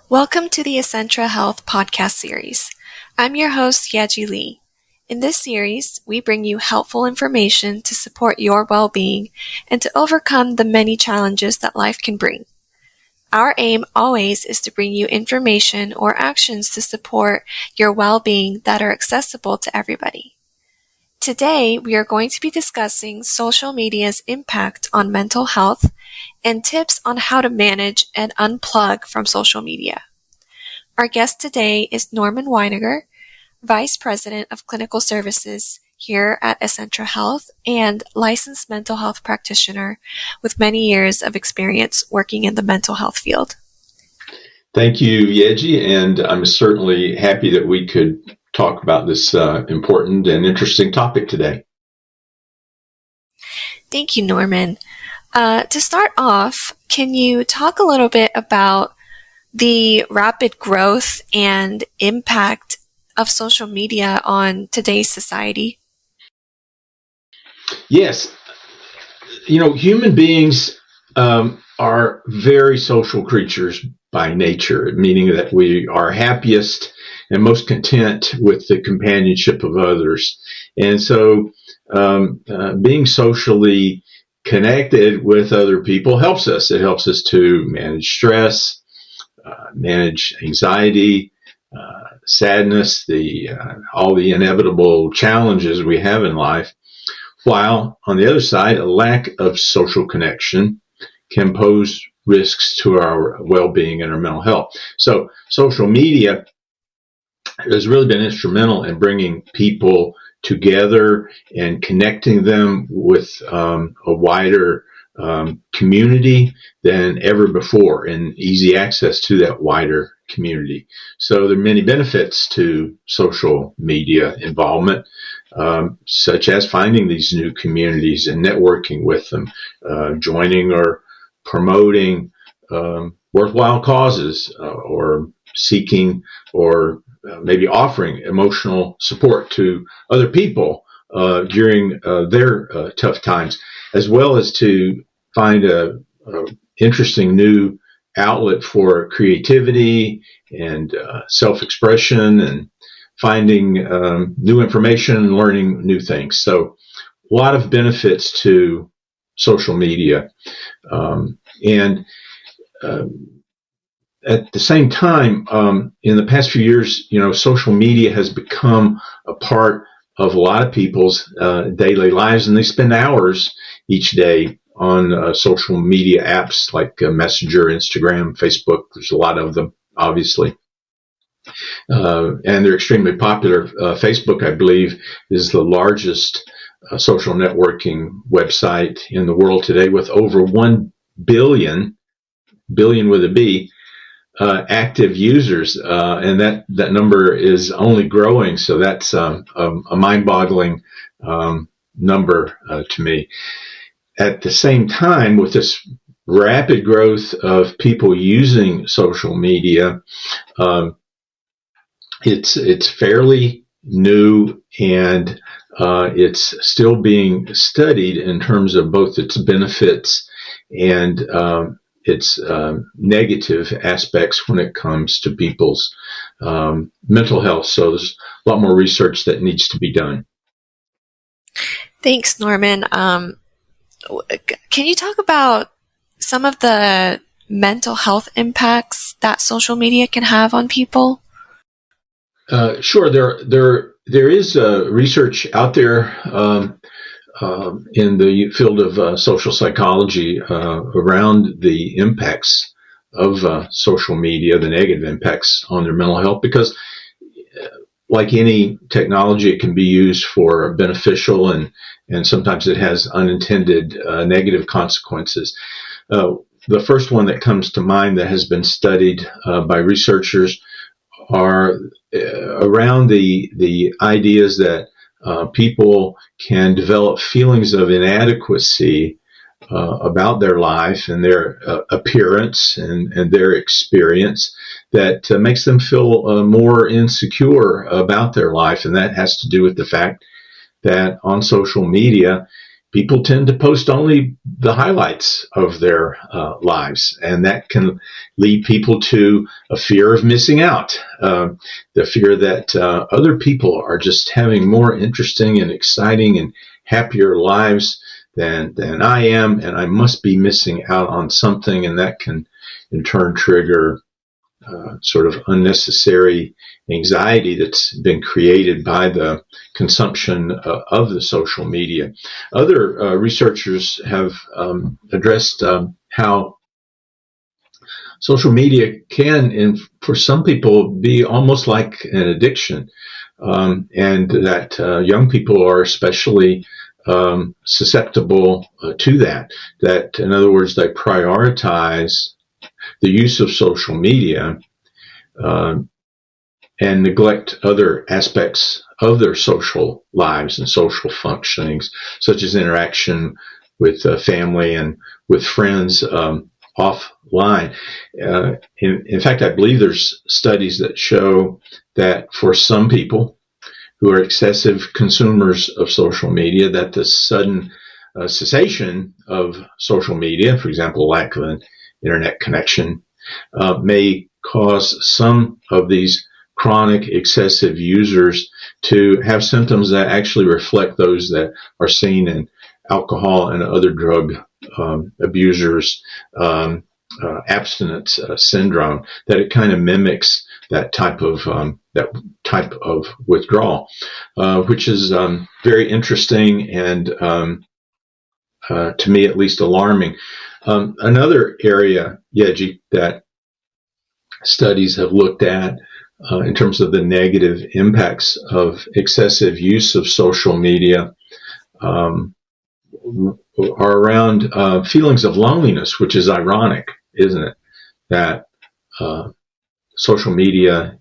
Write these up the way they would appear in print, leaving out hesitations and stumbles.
Welcome to the Essentra Health podcast series. I'm your host, Yeji Lee. In this series, we bring you helpful information to support your well-being and to overcome the many challenges that life can bring. Our aim always is to bring you information or actions to support your well-being that are accessible to everybody. Today, we are going to be discussing social media's impact on mental health and tips on how to manage and unplug from social media. Our guest today is Norman Weiniger, Vice President of Clinical Services here at Essentra Health and licensed mental health practitioner with many years of experience working in the mental health field. Thank you, Yeji, and I'm certainly happy that we could talk about this important and interesting topic today. Thank you, Norman. To start off, can you talk a little bit about the rapid growth and impact of social media on today's society? Yes. Human beings are very social creatures by nature, meaning that we are happiest and most content with the companionship of others. And so being socially connected with other people helps us. It helps us to manage stress, manage anxiety, sadness, all the inevitable challenges we have in life. While on the other side, a lack of social connection can pose risks to our well-being and our mental health. So social media has really been instrumental in bringing people together and connecting them with a wider community than ever before, and easy access to that wider community. So there are many benefits to social media involvement, such as finding these new communities and networking with them, joining or promoting worthwhile causes, or seeking or maybe offering emotional support to other people during their tough times, as well as to find a interesting new outlet for creativity and self-expression and finding new information and learning new things. So a lot of benefits to social media. At the same time, in the past few years, social media has become a part of a lot of people's daily lives, and they spend hours each day on social media apps like Messenger, Instagram, Facebook. There's a lot of them, obviously. And they're extremely popular. Facebook, I believe, is the largest social networking website in the world today, with over 1 billion with a B, active users, and that number is only growing. So that's a mind-boggling number to me. At the same time, with this rapid growth of people using social media, it's fairly new, and it's still being studied in terms of both its benefits and its negative aspects when it comes to people's mental health. So there's a lot more research that needs to be done. Thanks, Norman. Can you talk about some of the mental health impacts that social media can have on people? Sure. There is research out there in the field of social psychology around the impacts of social media, the negative impacts on their mental health, because like any technology, it can be used for beneficial, and sometimes it has unintended negative consequences. The first one that comes to mind that has been studied by researchers are around the ideas that people can develop feelings of inadequacy about their life and their appearance and their experience that makes them feel more insecure about their life. And that has to do with the fact that on social media, people tend to post only the highlights of their lives, and that can lead people to a fear of missing out, the fear that other people are just having more interesting and exciting and happier lives than I am, and I must be missing out on something, and that can in turn trigger sort of unnecessary anxiety that's been created by the consumption of the social media. Other researchers have addressed how social media can, for some people, be almost like an addiction, and that young people are especially susceptible to that. That, in other words, they prioritize the use of social media and neglect other aspects of their social lives and social functionings, such as interaction with family and with friends offline. In fact, I believe there's studies that show that for some people who are excessive consumers of social media, that the sudden cessation of social media, for example, lack of an internet connection, may cause some of these chronic excessive users to have symptoms that actually reflect those that are seen in alcohol and other drug abusers' abstinence syndrome, that it kind of mimics that type of withdrawal, which is very interesting and to me at least alarming. Another area, Yeji, that studies have looked at in terms of the negative impacts of excessive use of social media are around feelings of loneliness, which is ironic, isn't it? That social media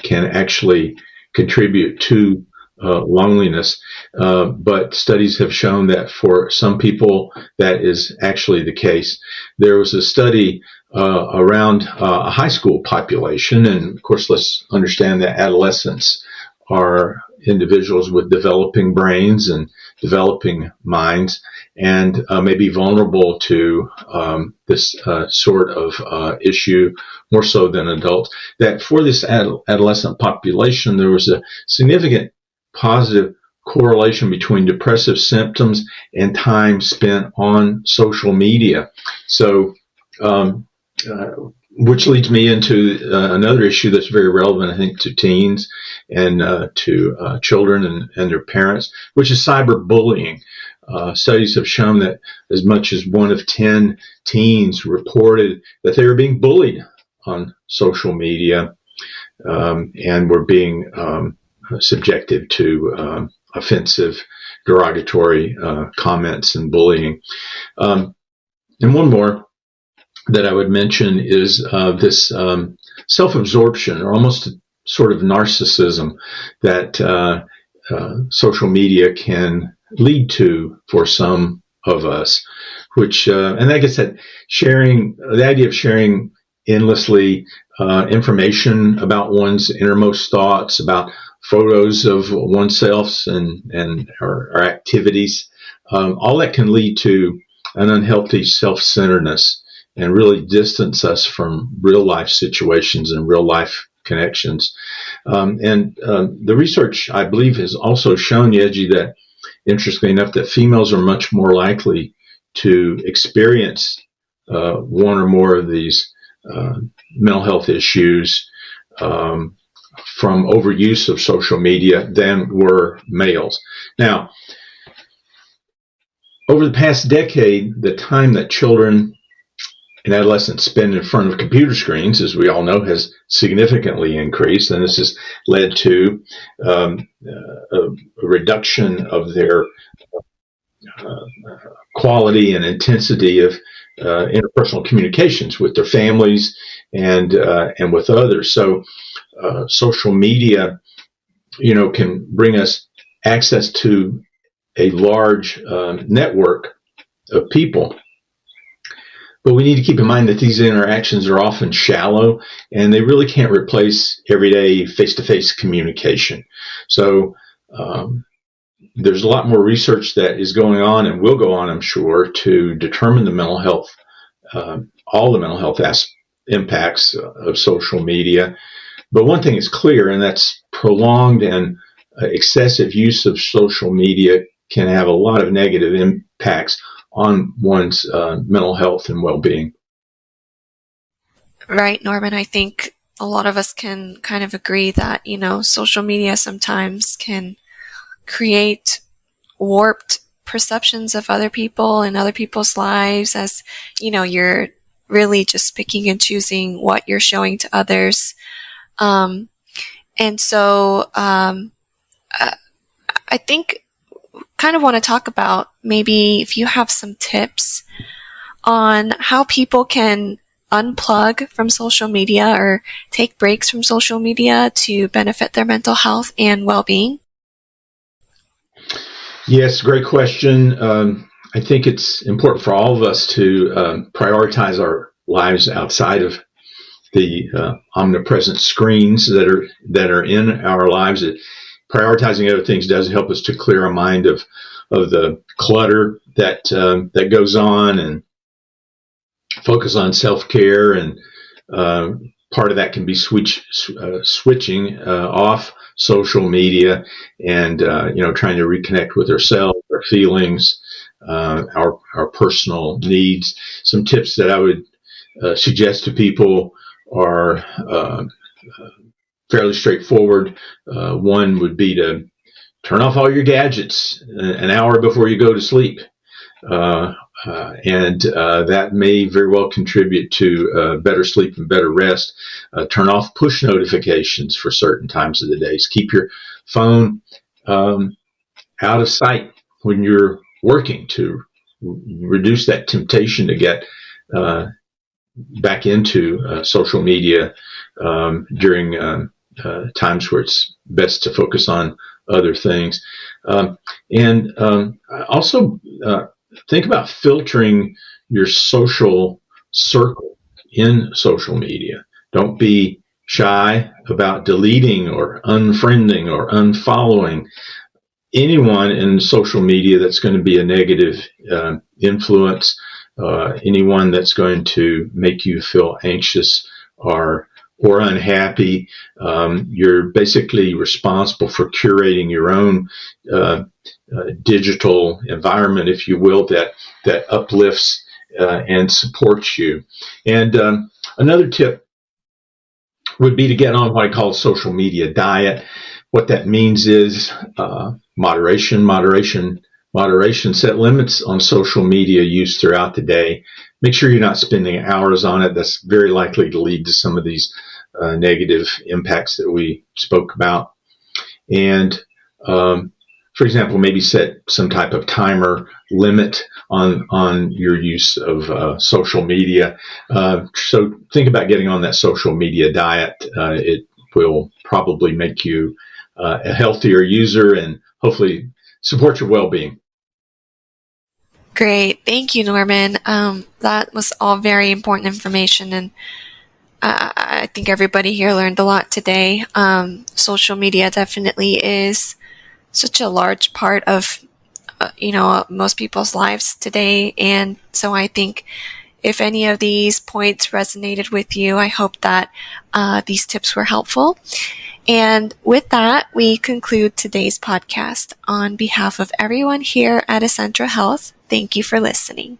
can actually contribute to loneliness, but studies have shown that for some people that is actually the case. There was a study around a high school population, and of course let's understand that adolescents are individuals with developing brains and developing minds, and may be vulnerable to this sort of issue more so than adults. That for this adolescent population, there was a significant positive correlation between depressive symptoms and time spent on social media. So, which leads me into another issue that's very relevant, I think, to teens and to children and their parents, which is cyberbullying. Studies have shown that as much as 1 of 10 teens reported that they were being bullied on social media and were being subjected to offensive, derogatory comments and bullying. And one more that I would mention is this self-absorption, or almost sort of narcissism, that social media can lead to for some of us, which, and I guess that the idea of sharing endlessly information about one's innermost thoughts, about photos of oneself and our activities, all that can lead to an unhealthy self-centeredness and really distance us from real life situations and real life connections. And the research, I believe, has also shown, Yeji, that interestingly enough, that females are much more likely to experience one or more of these mental health issues from overuse of social media than were males. Now, over the past decade, the time that children and adolescents spend in front of computer screens, as we all know, has significantly increased, and this has led to a reduction of their quality and intensity of interpersonal communications with their families and with others. So, social media, can bring us access to a large network of people. But we need to keep in mind that these interactions are often shallow, and they really can't replace everyday face-to-face communication. So there's a lot more research that is going on and will go on, I'm sure, to determine the mental health, all the mental health impacts of social media. But one thing is clear, and that's prolonged and excessive use of social media can have a lot of negative impacts on one's mental health and well-being. Right, Norman. I think a lot of us can kind of agree that, social media sometimes can create warped perceptions of other people and other people's lives, as, you're really just picking and choosing what you're showing to others. And so I think kind of want to talk about maybe if you have some tips on how people can unplug from social media or take breaks from social media to benefit their mental health and well-being. Yes, great question. I think it's important for all of us to prioritize our lives outside of the omnipresent screens that are in our lives. Prioritizing other things does help us to clear our mind of the clutter that goes on, and focus on self-care. And part of that can be switching off social media and trying to reconnect with ourselves, our feelings, our personal needs. Some tips that I would suggest to people are fairly straightforward. One would be to turn off all your gadgets an hour before you go to sleep. And that may very well contribute to better sleep and better rest. Turn off push notifications for certain times of the day. Keep your phone out of sight when you're working to reduce that temptation to get back into social media during times where it's best to focus on other things. And also think about filtering your social circle in social media. Don't be shy about deleting or unfriending or unfollowing anyone in social media that's going to be a negative influence, anyone that's going to make you feel anxious or unhappy. You're basically responsible for curating your own digital environment, if you will, that uplifts and supports you. And another tip would be to get on what I call a social media diet. What that means is moderation. Set limits on social media use throughout the day. Make sure you're not spending hours on it. That's very likely to lead to some of these negative impacts that we spoke about. And for example, maybe set some type of timer limit on your use of social media. So think about getting on that social media diet. It will probably make you a healthier user and hopefully support your well-being. Great. Thank you, Norman. That was all very important information, and I think everybody here learned a lot today. Social media definitely is such a large part of, most people's lives today. And so I think if any of these points resonated with you, I hope that these tips were helpful. And with that, we conclude today's podcast. On behalf of everyone here at Essentra Health, thank you for listening.